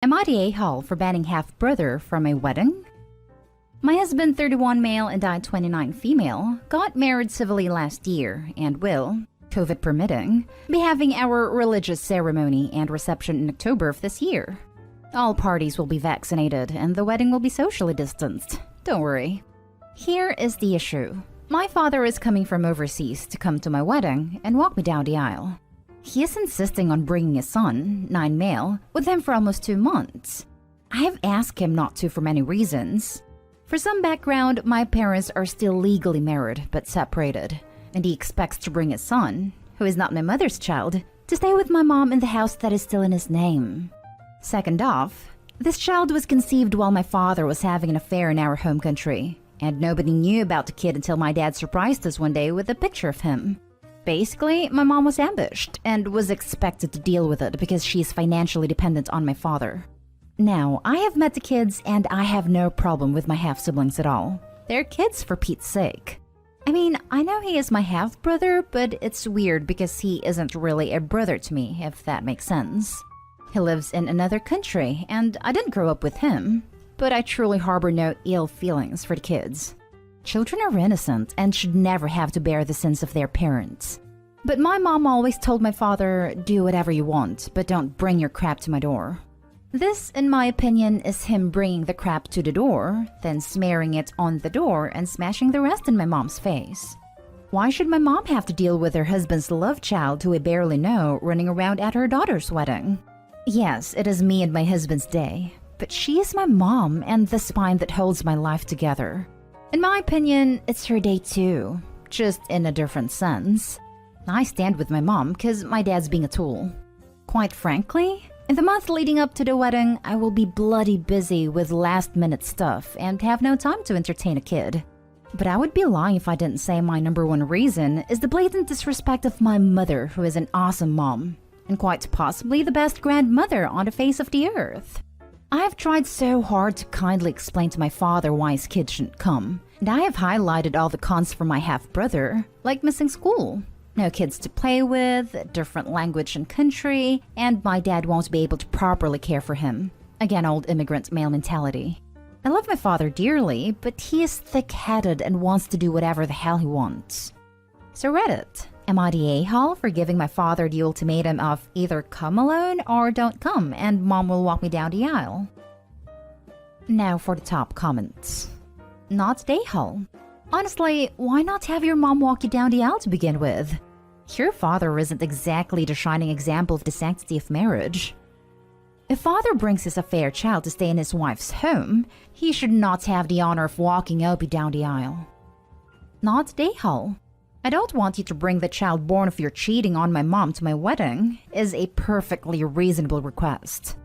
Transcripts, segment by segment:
Am I the a-hole for banning half-brother from a wedding? My husband, 31 male and I, 29 female, got married civilly last year and will, COVID permitting, be having our religious ceremony and reception in October of this year. All parties will be vaccinated and the wedding will be socially distanced. Don't worry. Here is the issue. My father is coming from overseas to come to my wedding and walk me down the aisle. He is insisting on bringing his son, 9 male, with him for almost 2 months. I have asked him not to for many reasons. For some background, my parents are still legally married but separated, and he expects to bring his son, who is not my mother's child, to stay with my mom in the house that is still in his name. Second off, this child was conceived while my father was having an affair in our home country, and nobody knew about the kid until my dad surprised us one day with a picture of him. Basically, my mom was ambushed and was expected to deal with it because she is financially dependent on my father. Now, I have met the kids and I have no problem with my half-siblings at all. They're kids for Pete's sake. I mean, I know he is my half-brother, but it's weird because he isn't really a brother to me, if that makes sense. He lives in another country and I didn't grow up with him, but I truly harbor no ill feelings for the kids. Children are innocent and should never have to bear the sins of their parents. But my mom always told my father, do whatever you want, but don't bring your crap to my door. This, in my opinion, is him bringing the crap to the door, then smearing it on the door and smashing the rest in my mom's face. Why should my mom have to deal with her husband's love child who I barely know running around at her daughter's wedding? Yes, it is me and my husband's day, but she is my mom and the spine that holds my life together. In my opinion, it's her day too, just in a different sense. I stand with my mom because my dad's being a tool. Quite frankly, in the month leading up to the wedding, I will be bloody busy with last-minute stuff and have no time to entertain a kid. But I would be lying if I didn't say my number one reason is the blatant disrespect of my mother, who is an awesome mom, and quite possibly the best grandmother on the face of the earth. I have tried so hard to kindly explain to my father why his kid shouldn't come, and I have highlighted all the cons for my half-brother, like missing school, no kids to play with, different language and country, and my dad won't be able to properly care for him. Again, old immigrant male mentality. I love my father dearly, but he is thick-headed and wants to do whatever the hell he wants. So Reddit, am I the a-hole for giving my father the ultimatum of either come alone or don't come and mom will walk me down the aisle? Now for the top comments. Not the a-hole. Honestly, why not have your mom walk you down the aisle to begin with? Your father isn't exactly the shining example of the sanctity of marriage. If father brings his affair child to stay in his wife's home, he should not have the honor of walking Opie down the aisle. Not the a-hole. I don't want you to bring the child born of your cheating on my mom to my wedding is a perfectly reasonable request.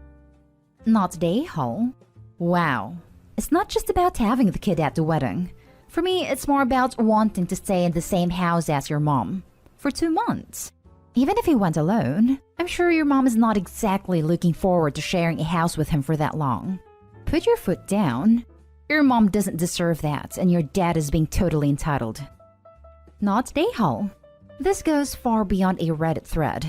Not the a-hole. Wow. It's not just about having the kid at the wedding. For me, it's more about wanting to stay in the same house as your mom for 2 months. Even if he went alone, I'm sure your mom is not exactly looking forward to sharing a house with him for that long. Put your foot down. Your mom doesn't deserve that, and your dad is being totally entitled. Not the a-hole. This goes far beyond a Reddit thread.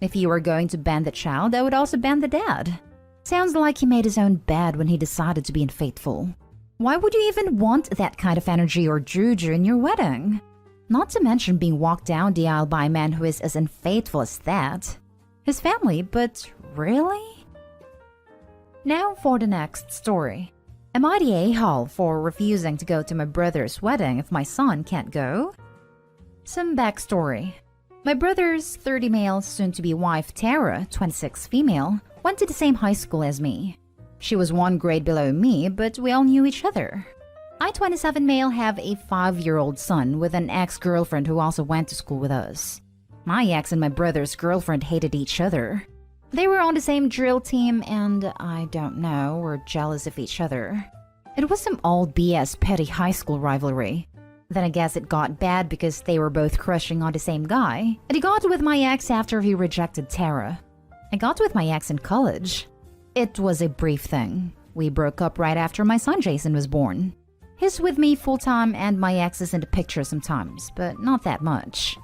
If you were going to ban the child, I would also ban the dad. Sounds like he made his own bed when he decided to be unfaithful. Why would you even want that kind of energy or juju in your wedding? Not to mention being walked down the aisle by a man who is as unfaithful as that. His family, but really? Now for the next story. Am I the a-hole for refusing to go to my brother's wedding if my son can't go? Some backstory. My brother's 30 male, soon-to-be wife Tara, 26 female, went to the same high school as me. She was 1 grade below me, but we all knew each other. I, 27 male, have a 5-year-old son with an ex-girlfriend who also went to school with us. My ex and my brother's girlfriend hated each other. They were on the same drill team and, I don't know, were jealous of each other. It was some old BS petty high school rivalry. Then I guess it got bad because they were both crushing on the same guy, and he got with my ex after he rejected Tara. I got with my ex in college. It was a brief thing. We broke up right after my son Jason was born. He's with me full-time and my ex is in the picture sometimes, but not that much.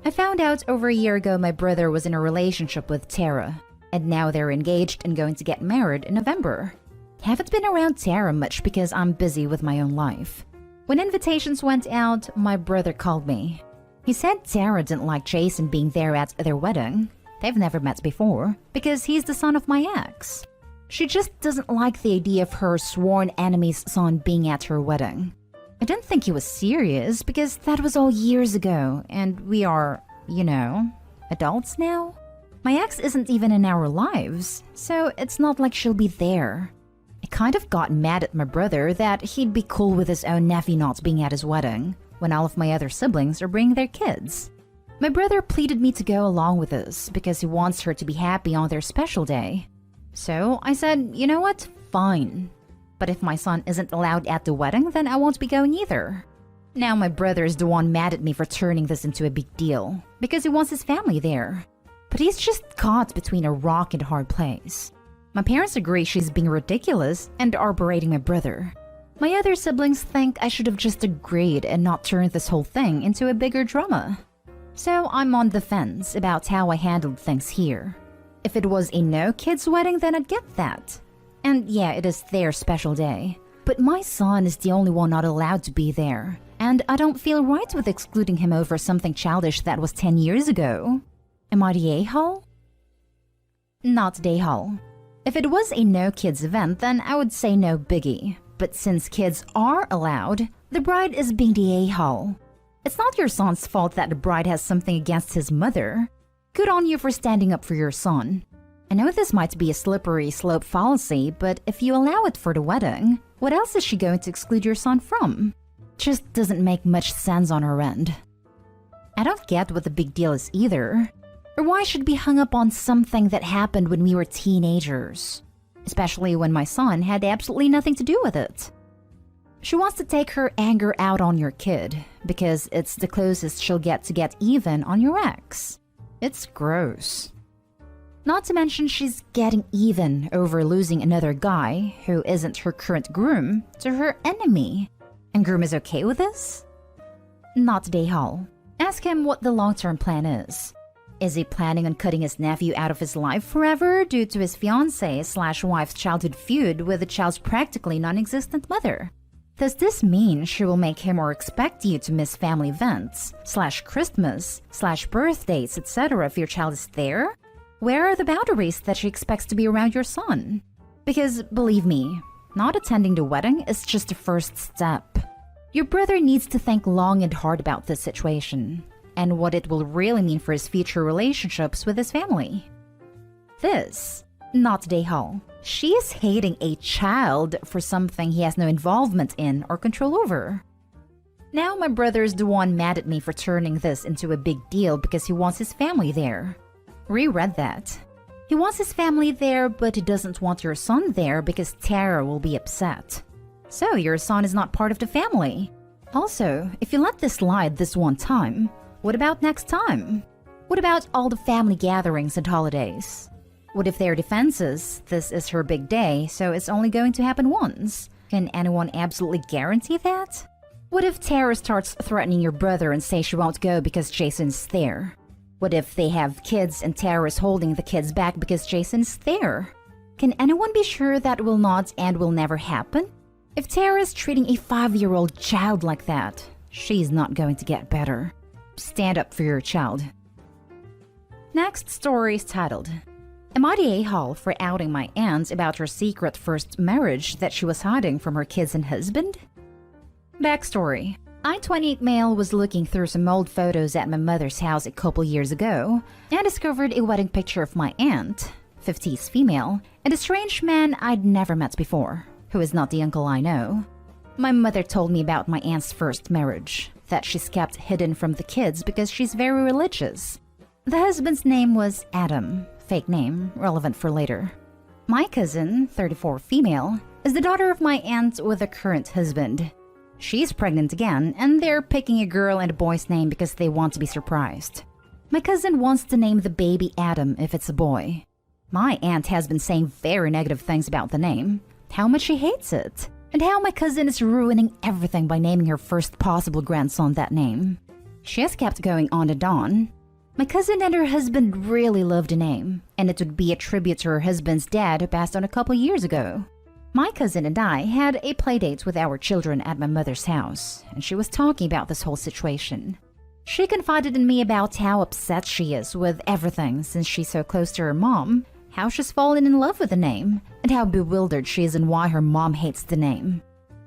I found out over a year ago my brother was in a relationship with Tara. And now they're engaged and going to get married in November. Haven't been around Tara much because I'm busy with my own life. When invitations went out, my brother called me. He said Tara didn't like Jason being there at their wedding. They've never met before because he's the son of my ex. She just doesn't like the idea of her sworn enemy's son being at her wedding. I didn't think he was serious because that was all years ago and we are, adults now. My ex isn't even in our lives, so it's not like she'll be there. I kind of got mad at my brother that he'd be cool with his own nephew not being at his wedding when all of my other siblings are bringing their kids. My brother pleaded me to go along with this because he wants her to be happy on their special day. So I said, you know what, fine. But if my son isn't allowed at the wedding, then I won't be going either. Now my brother is the one mad at me for turning this into a big deal because he wants his family there. But he's just caught between a rock and a hard place. My parents agree she's being ridiculous and are berating my brother. My other siblings think I should have just agreed and not turned this whole thing into a bigger drama. So I'm on the fence about how I handled things here. If it was a no-kids wedding, then I'd get that. And yeah, it is their special day. But my son is the only one not allowed to be there. And I don't feel right with excluding him over something childish that was 10 years ago. Am I the a-hole? Not the a-hole. If it was a no-kids event, then I would say no biggie. But since kids are allowed, the bride is being the a-hole. It's not your son's fault that the bride has something against his mother. Good on you for standing up for your son. I know this might be a slippery slope fallacy, but if you allow it for the wedding, what else is she going to exclude your son from? Just doesn't make much sense on her end. I don't get what the big deal is either. Or why should be hung up on something that happened when we were teenagers? Especially when my son had absolutely nothing to do with it. She wants to take her anger out on your kid because it's the closest she'll get to get even on your ex. It's gross. Not to mention she's getting even over losing another guy who isn't her current groom to her enemy. And groom is okay with this? Not today, Hall. Ask him what the long-term plan is. Is he planning on cutting his nephew out of his life forever due to his fiancé/wife's childhood feud with the child's practically non-existent mother? Does this mean she will make him or expect you to miss family events/Christmas/birthdays, etc. if your child is there? Where are the boundaries that she expects to be around your son? Because believe me, not attending the wedding is just the first step. Your brother needs to think long and hard about this situation and what it will really mean for his future relationships with his family. This, not today, Hall. She is hating a child for something he has no involvement in or control over. Now my brother is the one mad at me for turning this into a big deal because he wants his family there. Reread that. He wants his family there, but he doesn't want your son there because Tara will be upset. So your son is not part of the family. Also, if you let this slide this one time, what about next time? What about all the family gatherings and holidays? What if their defense is, this is her big day, so it's only going to happen once? Can anyone absolutely guarantee that? What if Tara starts threatening your brother and say she won't go because Jason's there? What if they have kids and Tara is holding the kids back because Jason's there? Can anyone be sure that will not and will never happen? If Tara is treating a 5-year-old child like that, she's not going to get better. Stand up for your child. Next story is titled, Am I the a-hole for outing my aunt about her secret first marriage that she was hiding from her kids and husband? Backstory. I, 28 male, was looking through some old photos at my mother's house a couple years ago and discovered a wedding picture of my aunt, 50s female, and a strange man I'd never met before, who is not the uncle I know. My mother told me about my aunt's first marriage, that she's kept hidden from the kids because she's very religious. The husband's name was Adam, fake name, relevant for later. My cousin, 34 female, is the daughter of my aunt with a current husband. She's pregnant again, and they're picking a girl and a boy's name because they want to be surprised. My cousin wants to name the baby Adam if it's a boy. My aunt has been saying very negative things about the name, how much she hates it, and how my cousin is ruining everything by naming her first possible grandson that name. She has kept going on and on. My cousin and her husband really loved the name, and it would be a tribute to her husband's dad who passed on a couple years ago. My cousin and I had a playdate with our children at my mother's house, and she was talking about this whole situation. She confided in me about how upset she is with everything since she's so close to her mom, how she's fallen in love with the name, and how bewildered she is and why her mom hates the name.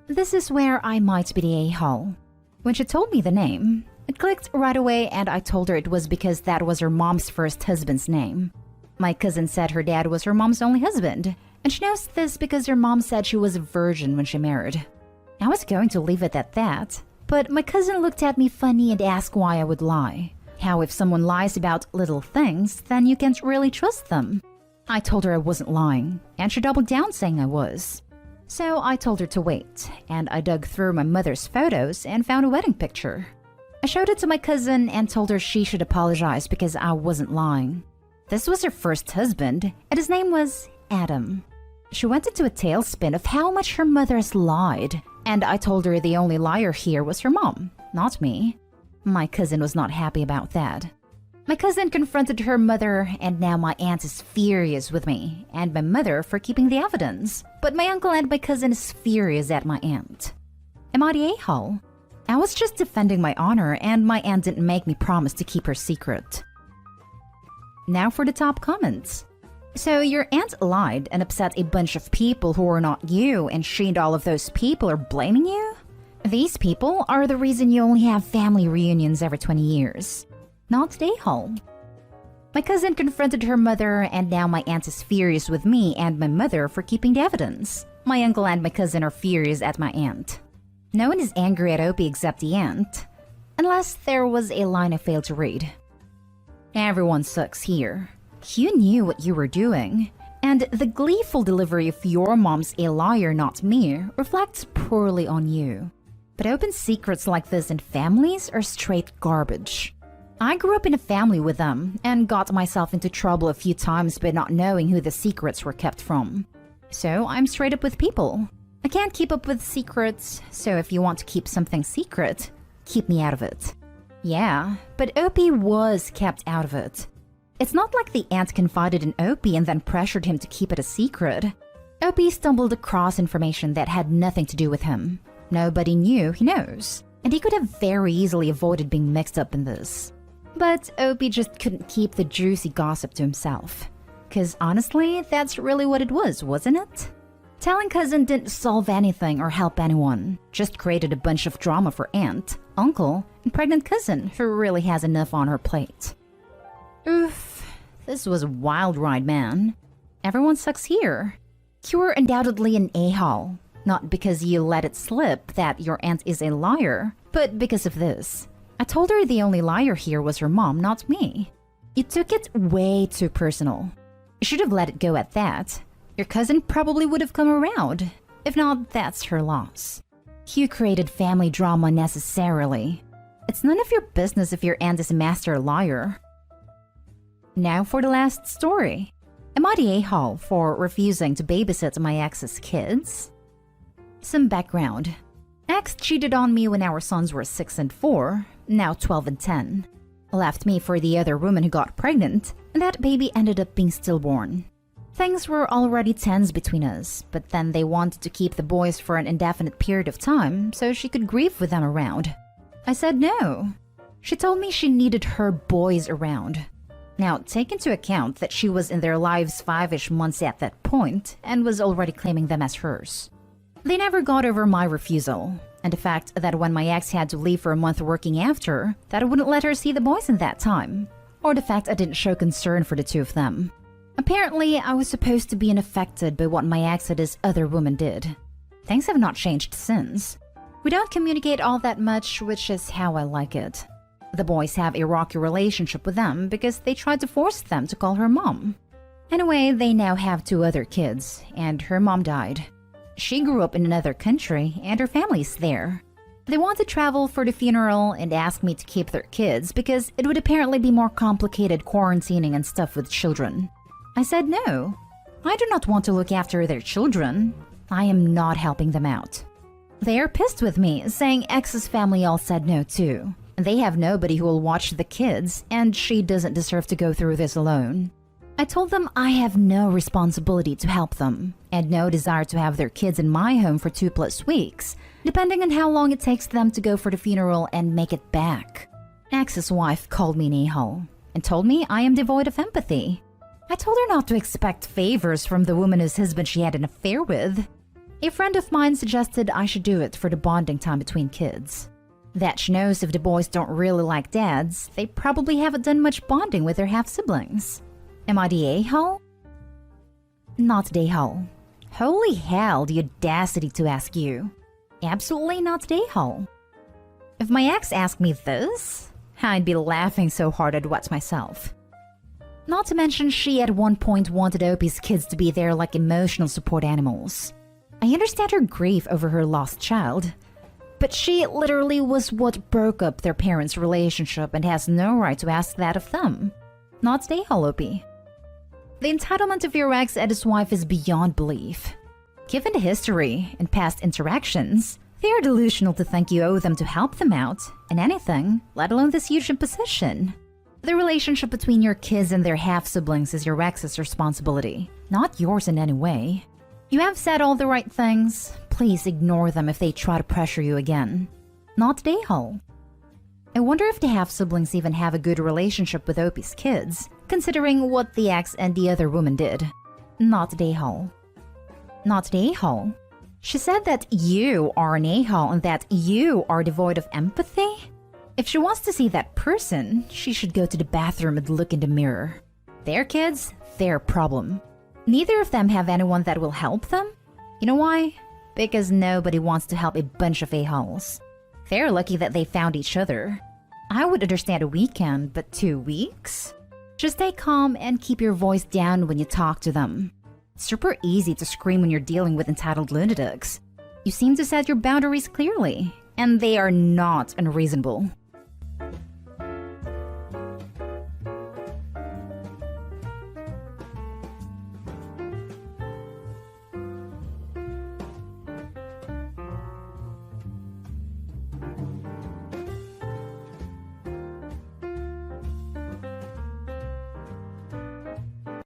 This is where I might be the a-hole. When she told me the name, it clicked right away, and I told her it was because that was her mom's first husband's name. My cousin said her dad was her mom's only husband, and she knows this because her mom said she was a virgin when she married. I was going to leave it at that, but my cousin looked at me funny and asked why I would lie. How if someone lies about little things, then you can't really trust them. I told her I wasn't lying, and she doubled down saying I was. So I told her to wait, and I dug through my mother's photos and found a wedding picture. I showed it to my cousin and told her she should apologize because I wasn't lying. This was her first husband, and his name was Adam. She went into a tailspin of how much her mother has lied, and I told her the only liar here was her mom, not me. My cousin was not happy about that. My cousin confronted her mother, and now my aunt is furious with me and my mother for keeping the evidence. But my uncle and my cousin is furious at my aunt. Am I the a-hole? I was just defending my honor, and my aunt didn't make me promise to keep her secret. Now for the top comments. So your aunt lied and upset a bunch of people who are not you, and she and all of those people are blaming you? These people are the reason you only have family reunions every 20 years. Not the a-hole. My cousin confronted her mother, and now my aunt is furious with me and my mother for keeping the evidence. My uncle and my cousin are furious at my aunt. No one is angry at Opie except the aunt. Unless there was a line I failed to read. Everyone sucks here. You knew what you were doing. And the gleeful delivery of your mom's a liar, not me, reflects poorly on you. But open secrets like this in families are straight garbage. I grew up in a family with them and got myself into trouble a few times by not knowing who the secrets were kept from. So I'm straight up with people. I can't keep up with secrets, so if you want to keep something secret, keep me out of it. Yeah, but Opie was kept out of it. It's not like the aunt confided in Opie and then pressured him to keep it a secret. Opie stumbled across information that had nothing to do with him. Nobody knew he knows, and he could have very easily avoided being mixed up in this. But Opie just couldn't keep the juicy gossip to himself. 'Cause honestly, that's really what it was, wasn't it? Telling cousin didn't solve anything or help anyone, just created a bunch of drama for aunt, uncle, and pregnant cousin who really has enough on her plate. Oof, this was a wild ride, man. Everyone sucks here. You're undoubtedly an a-hole, not because you let it slip that your aunt is a liar, but because of this. I told her the only liar here was her mom, not me. You took it way too personal. You should have let it go at that. Your cousin probably would have come around. If not, that's her loss. You created family drama unnecessarily. It's none of your business if your aunt is a master liar. Now for the last story. Am I the a-hole for refusing to babysit my ex's kids? Some background. Ex cheated on me when our sons were 6 and 4, now 12 and 10. Left me for the other woman who got pregnant, and that baby ended up being stillborn. Things were already tense between us, but then they wanted to keep the boys for an indefinite period of time so she could grieve with them around. I said no. She told me she needed her boys around. Now, take into account that she was in their lives 5-ish months at that point and was already claiming them as hers. They never got over my refusal, and the fact that when my ex had to leave for a month working after, that I wouldn't let her see the boys in that time, or the fact I didn't show concern for the two of them. Apparently, I was supposed to be unaffected by what my ex and this other woman did. Things have not changed since. We don't communicate all that much, which is how I like it. The boys have a rocky relationship with them because they tried to force them to call her mom. Anyway, they now have 2 other kids, and her mom died. She grew up in another country, and her family's there. They want to travel for the funeral and ask me to keep their kids because it would apparently be more complicated quarantining and stuff with children. I said no. I do not want to look after their children. I am not helping them out. They are pissed with me, saying ex's family all said no too. They have nobody who will watch the kids, and she doesn't deserve to go through this alone. I told them I have no responsibility to help them, and no desire to have their kids in my home for 2+ weeks, depending on how long it takes them to go for the funeral and make it back. Ex's wife called me an a-hole and told me I am devoid of empathy. I told her not to expect favors from the woman whose husband she had an affair with. A friend of mine suggested I should do it for the bonding time between kids. That she knows if the boys don't really like dads, they probably haven't done much bonding with their half-siblings. Am I the a-hole? Not the a-hole. Holy hell, the audacity to ask you. Absolutely not the a-hole. If my ex asked me this, I'd be laughing so hard I'd wet myself. Not to mention she at one point wanted Opie's kids to be there like emotional support animals. I understand her grief over her lost child, but she literally was what broke up their parents' relationship and has no right to ask that of them. Not the a-hole, Opie. The entitlement of your ex and his wife is beyond belief. Given the history and past interactions, they are delusional to think you owe them to help them out in anything, let alone this huge imposition. The relationship between your kids and their half-siblings is your ex's responsibility, not yours in any way. You have said all the right things. Please ignore them if they try to pressure you again. Not the a-hole. I wonder if the half-siblings even have a good relationship with Opie's kids, considering what the ex and the other woman did. Not the a-hole. Not the a-hole. She said that you are an a-hole and that you are devoid of empathy? If she wants to see that person, she should go to the bathroom and look in the mirror. Their kids, their problem. Neither of them have anyone that will help them. You know why? Because nobody wants to help a bunch of a-holes. They're lucky that they found each other. I would understand a weekend, but 2 weeks? Just stay calm and keep your voice down when you talk to them. It's super easy to scream when you're dealing with entitled lunatics. You seem to set your boundaries clearly, and they are not unreasonable.